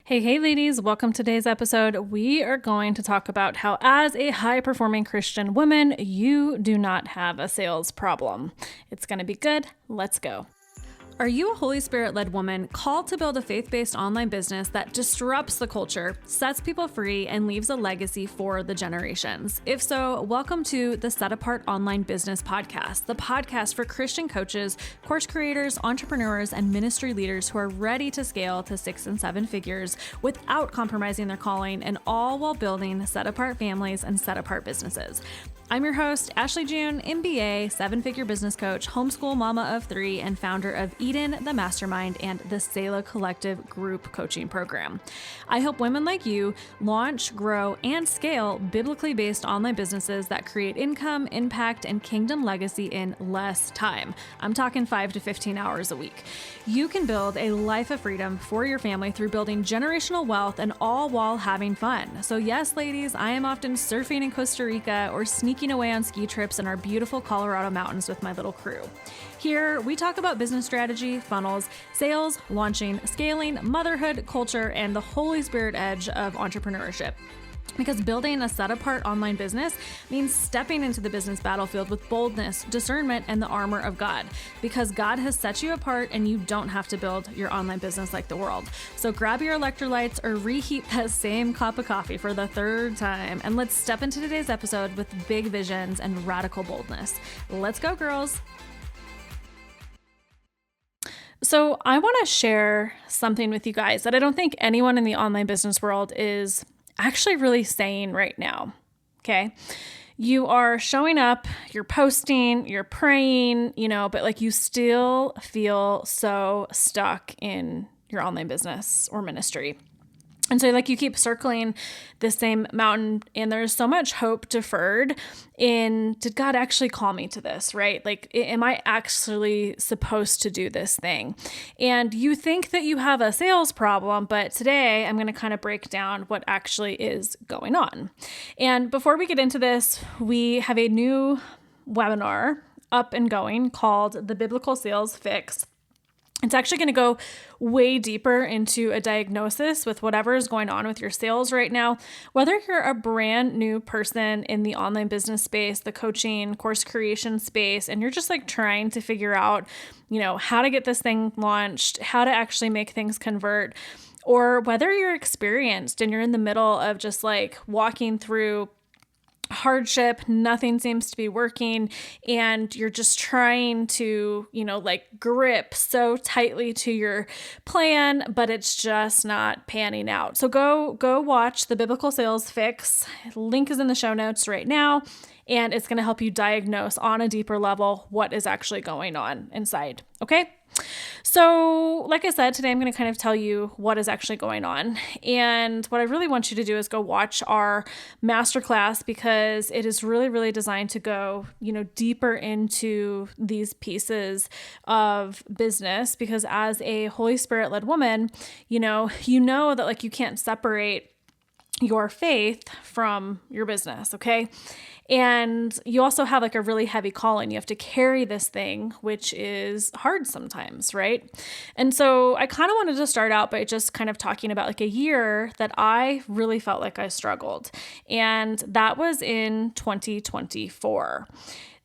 Hey, ladies, welcome to today's episode. We are going to talk about how, as a high performing Christian woman, you do not have a sales problem. It's going to be good. Let's go. Are you a Holy Spirit-led woman called to build a faith-based online business that disrupts the culture, sets people free, and leaves a legacy for the generations? If so, welcome to the Set Apart Online Business Podcast, the podcast for Christian coaches, course creators, entrepreneurs, and ministry leaders who are ready to scale to 6 and 7 figures without compromising their calling, and all while building set-apart families and set-apart businesses. I'm your host, Ashley June, MBA, 7-figure business coach, homeschool mama of 3, and founder of Eden, the Mastermind, and the Selah Collective group coaching program. I help women like you launch, grow, and scale biblically based online businesses that create income, impact, and kingdom legacy in less time. I'm talking 5 to 15 hours a week. You can build a life of freedom for your family through building generational wealth, and all while having fun. So yes, ladies, I am often surfing in Costa Rica or sneaking away on ski trips in our beautiful Colorado mountains with my little crew. Here, we talk about business strategy, funnels, sales, launching, scaling, motherhood, culture, and the Holy Spirit edge of entrepreneurship. Because building a set-apart online business means stepping into the business battlefield with boldness, discernment, and the armor of God. Because God has set you apart and you don't have to build your online business like the world. So grab your electrolytes or reheat that same cup of coffee for the 3rd time, and let's step into today's episode with big visions and radical boldness. Let's go, girls. So I want to share something with you guys that I don't think anyone in the online business world is actually really saying right now. Okay. You are showing up, you're posting, you're praying, but like you still feel so stuck in your online business or ministry. And so like you keep circling the same mountain, and there's so much hope deferred in, did God actually call me to this, right? Like, am I actually supposed to do this thing? And you think that you have a sales problem, but today I'm going to kind of break down what actually is going on. And before we get into this, we have a new webinar up and going called the Biblical Sales Fix. It's actually going to go way deeper into a diagnosis with whatever is going on with your sales right now. Whether you're a brand new person in the online business space, the coaching, course creation space, and you're just like trying to figure out, how to get this thing launched, how to actually make things convert, or whether you're experienced and you're in the middle of just like walking through hardship, nothing seems to be working, and you're just trying to, grip so tightly to your plan, but it's just not panning out. So go watch the Biblical Sales Fix. Link is in the show notes right now, and it's going to help you diagnose on a deeper level what is actually going on inside. Okay? So like I said, today I'm going to kind of tell you what is actually going on. And what I really want you to do is go watch our masterclass, because it is really, really designed to go, deeper into these pieces of business. Because as a Holy Spirit-led woman, you know that like you can't separate your faith from your business. Okay. And you also have like a really heavy calling. You have to carry this thing, which is hard sometimes, right? And so I kind of wanted to start out by just kind of talking about like a year that I really felt like I struggled. And that was in 2024.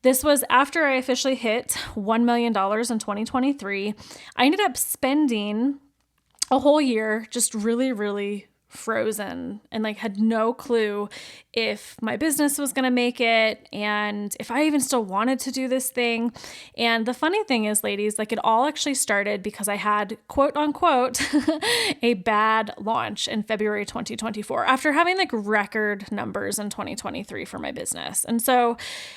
This was after I officially hit $1 million in 2023. I ended up spending a whole year just really, really frozen and like had no clue if my business was going to make it and if I even still wanted to do this thing. And the funny thing is, ladies, like it all actually started because I had, quote unquote, a bad launch in February 2024 after having like record numbers in 2023 for my business. And so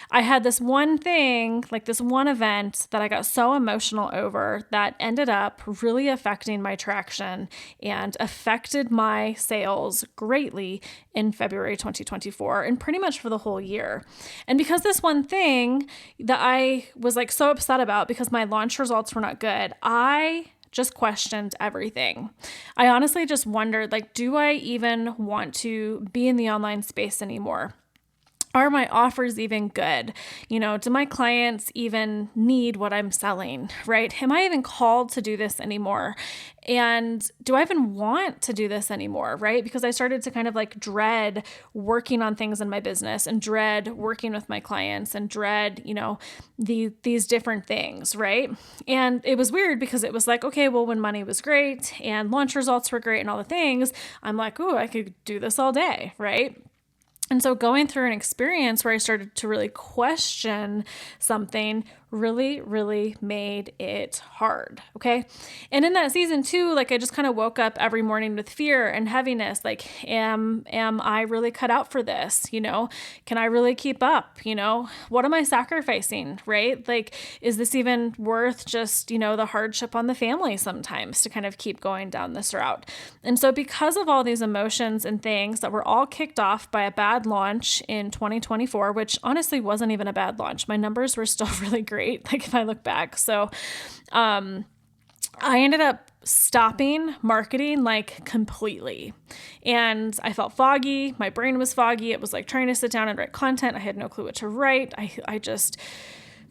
I had this one thing, like this one event that I got so emotional over that ended up really affecting my traction and affected my sales greatly in February 2024 and pretty much for the whole year. And because this one thing that I was like so upset about because my launch results were not good, I just questioned everything. I honestly just wondered, like, do I even want to be in the online space anymore? Are my offers even good? Do my clients even need what I'm selling, right? Am I even called to do this anymore? And do I even want to do this anymore, right? Because I started to kind of like dread working on things in my business and dread working with my clients and dread, these different things, right? And it was weird because it was like, okay, well, when money was great and launch results were great and all the things, I'm like, ooh, I could do this all day, right? And so going through an experience where I started to really question something really, really made it hard. Okay. And in that season too, like I just kind of woke up every morning with fear and heaviness. Like, am I really cut out for this? Can I really keep up? What am I sacrificing? Right? Like, is this even worth just, the hardship on the family sometimes to kind of keep going down this route? And so because of all these emotions and things that were all kicked off by a bad launch in 2024, which honestly wasn't even a bad launch. My numbers were still really great. Like if I look back. So, I ended up stopping marketing like completely. And I felt foggy. My brain was foggy. It was like trying to sit down and write content. I had no clue what to write. I just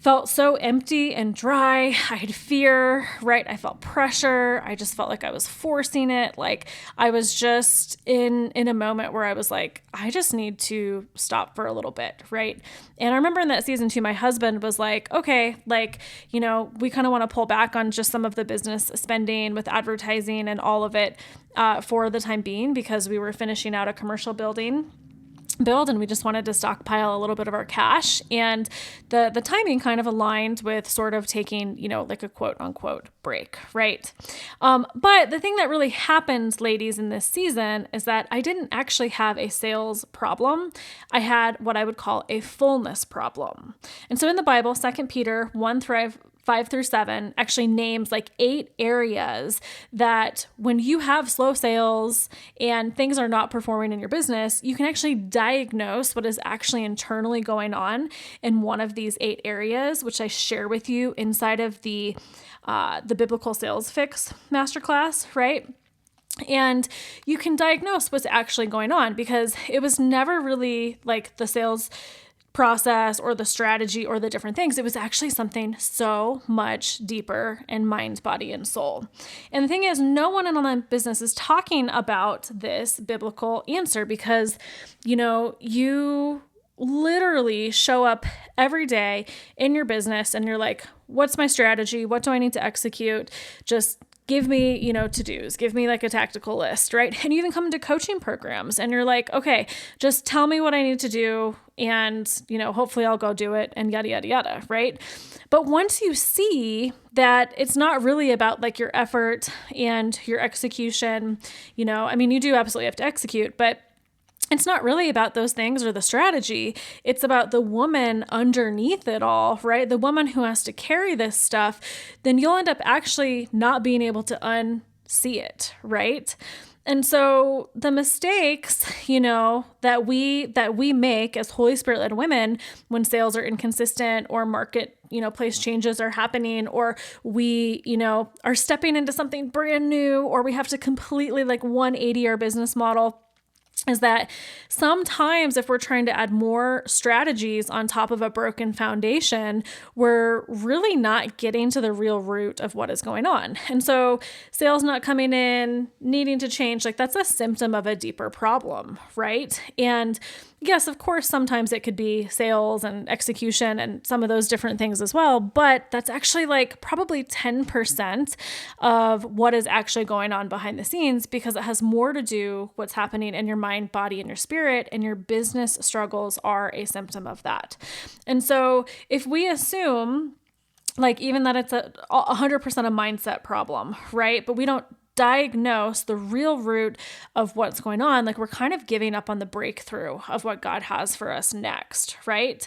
felt so empty and dry. I had fear, right? I felt pressure. I just felt like I was forcing it. Like I was just in a moment where I was like, I just need to stop for a little bit, right? And I remember in that season too, my husband was like, okay, like, we kind of want to pull back on just some of the business spending with advertising and all of it for the time being, because we were finishing out a commercial build and we just wanted to stockpile a little bit of our cash, and the timing kind of aligned with sort of taking like a quote unquote break, right? But the thing that really happened, ladies, in this season is that I didn't actually have a sales problem. I had what I would call a fullness problem. And so in the Bible, 2 Peter 1:5-7 actually names like 8 areas that when you have slow sales and things are not performing in your business, you can actually diagnose what is actually internally going on in one of these 8 areas, which I share with you inside of the Biblical Sales Fix Masterclass, right? And you can diagnose what's actually going on, because it was never really like the sales process or the strategy or the different things. It was actually something so much deeper in mind, body, and soul. And the thing is, no one in online business is talking about this biblical answer, because, you literally show up every day in your business and you're like, what's my strategy? What do I need to execute? Just give me, to-dos, give me like a tactical list, right? And you even come into coaching programs and you're like, okay, just tell me what I need to do. And, hopefully I'll go do it and yada, yada, yada, right? But once you see that it's not really about like your effort and your execution, you do absolutely have to execute, but it's not really about those things or the strategy. It's about the woman underneath it all, right? The woman who has to carry this stuff. Then you'll end up actually not being able to unsee it, right? And so the mistakes, that we make as Holy Spirit-led women when sales are inconsistent or market, place changes are happening, or we, are stepping into something brand new, or we have to completely like 180 our business model, is that sometimes if we're trying to add more strategies on top of a broken foundation, we're really not getting to the real root of what is going on. And so sales not coming in, needing to change, like that's a symptom of a deeper problem, right? And yes, of course, sometimes it could be sales and execution and some of those different things as well, but that's actually like probably 10% of what is actually going on behind the scenes, because it has more to do what's happening in your mind, body, and your spirit, and your business struggles are a symptom of that. And so if we assume like even that it's 100% a mindset problem, right? But we don't diagnose the real root of what's going on, like we're kind of giving up on the breakthrough of what God has for us next, right?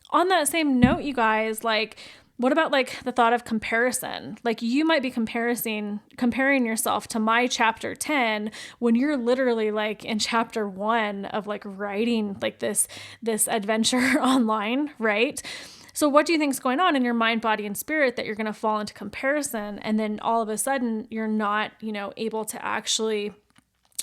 On that same note, you guys, like, what about like the thought of comparison? Like you might be comparing yourself to my chapter 10 when you're literally like in chapter 1 of like writing like this adventure online, right? So what do you think is going on in your mind, body, and spirit that you're going to fall into comparison? And then all of a sudden you're not, able to actually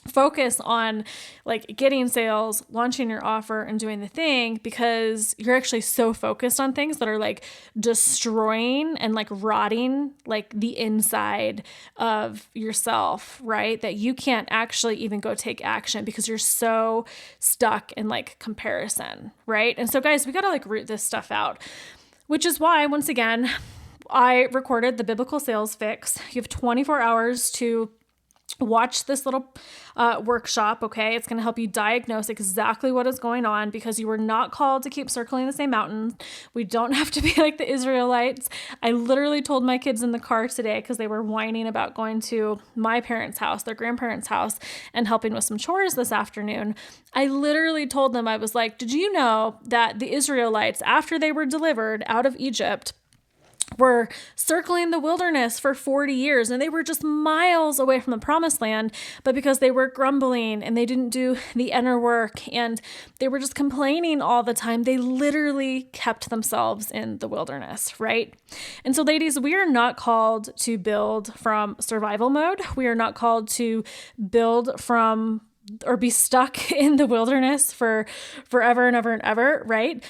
focus on like getting sales, launching your offer, and doing the thing, because you're actually so focused on things that are like destroying and like rotting like the inside of yourself, right? That you can't actually even go take action because you're so stuck in like comparison, right? And so guys, we got to like root this stuff out, which is why, once again, I recorded the Biblical Sales Fix. You have 24 hours to watch this little workshop, okay? It's going to help you diagnose exactly what is going on, because you were not called to keep circling the same mountain. We don't have to be like the Israelites. I literally told my kids in the car today, because they were whining about going to my parents' house, their grandparents' house, and helping with some chores this afternoon. I literally told them, I was like, did you know that the Israelites, after they were delivered out of Egypt, were circling the wilderness for 40 years, and they were just miles away from the promised land, but because they were grumbling and they didn't do the inner work and they were just complaining all the time, they literally kept themselves in the wilderness, right? And so ladies, we are not called to build from survival mode. We are not called to build from or be stuck in the wilderness for forever and ever and ever, right?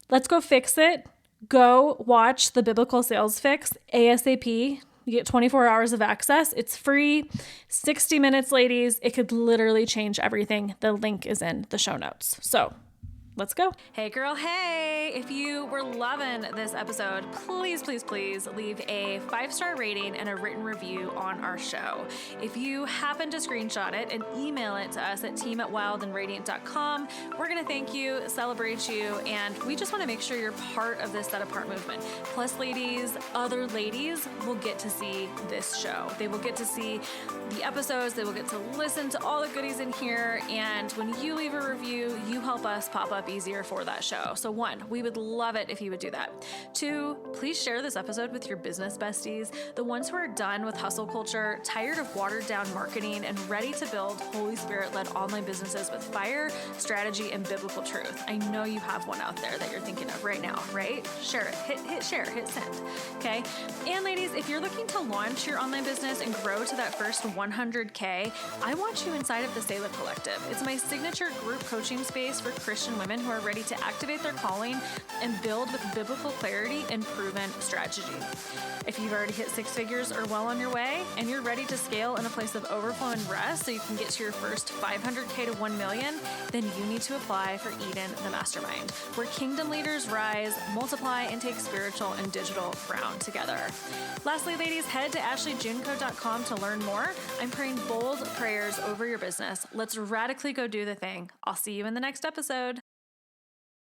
Let's go fix it. Go watch the Biblical Sales Fix ASAP. You get 24 hours of access. It's free, 60 minutes, ladies. It could literally change everything. The link is in the show notes. So let's go. Hey girl, hey. If you were loving this episode, please, please, please leave a 5-star rating and a written review on our show. If you happen to screenshot it and email it to us at team@wildandradiant.com, we're going to thank you, celebrate you, and we just want to make sure you're part of this Set Apart movement. Plus, ladies, other ladies will get to see this show. They will get to see the episodes. They will get to listen to all the goodies in here. And when you leave a review, you help us pop up easier for that show. So 1, we would love it if you would do that. 2, please share this episode with your business besties, the ones who are done with hustle culture, tired of watered down marketing, and ready to build Holy Spirit-led online businesses with fire, strategy, and biblical truth. I know you have one out there that you're thinking of right now, right? Share it, hit share, hit send, okay? And ladies, if you're looking to launch your online business and grow to that first 100K, I want you inside of the Selah Collective. It's my signature group coaching space for Christian women who are ready to activate their calling and build with biblical clarity and proven strategy. If you've already hit 6 figures or well on your way, and you're ready to scale in a place of overflow and rest so you can get to your first 500K to 1 million, then you need to apply for Eden, the Mastermind, where kingdom leaders rise, multiply, and take spiritual and digital ground together. Lastly, ladies, head to ashleyjunco.com to learn more. I'm praying bold prayers over your business. Let's radically go do the thing. I'll see you in the next episode.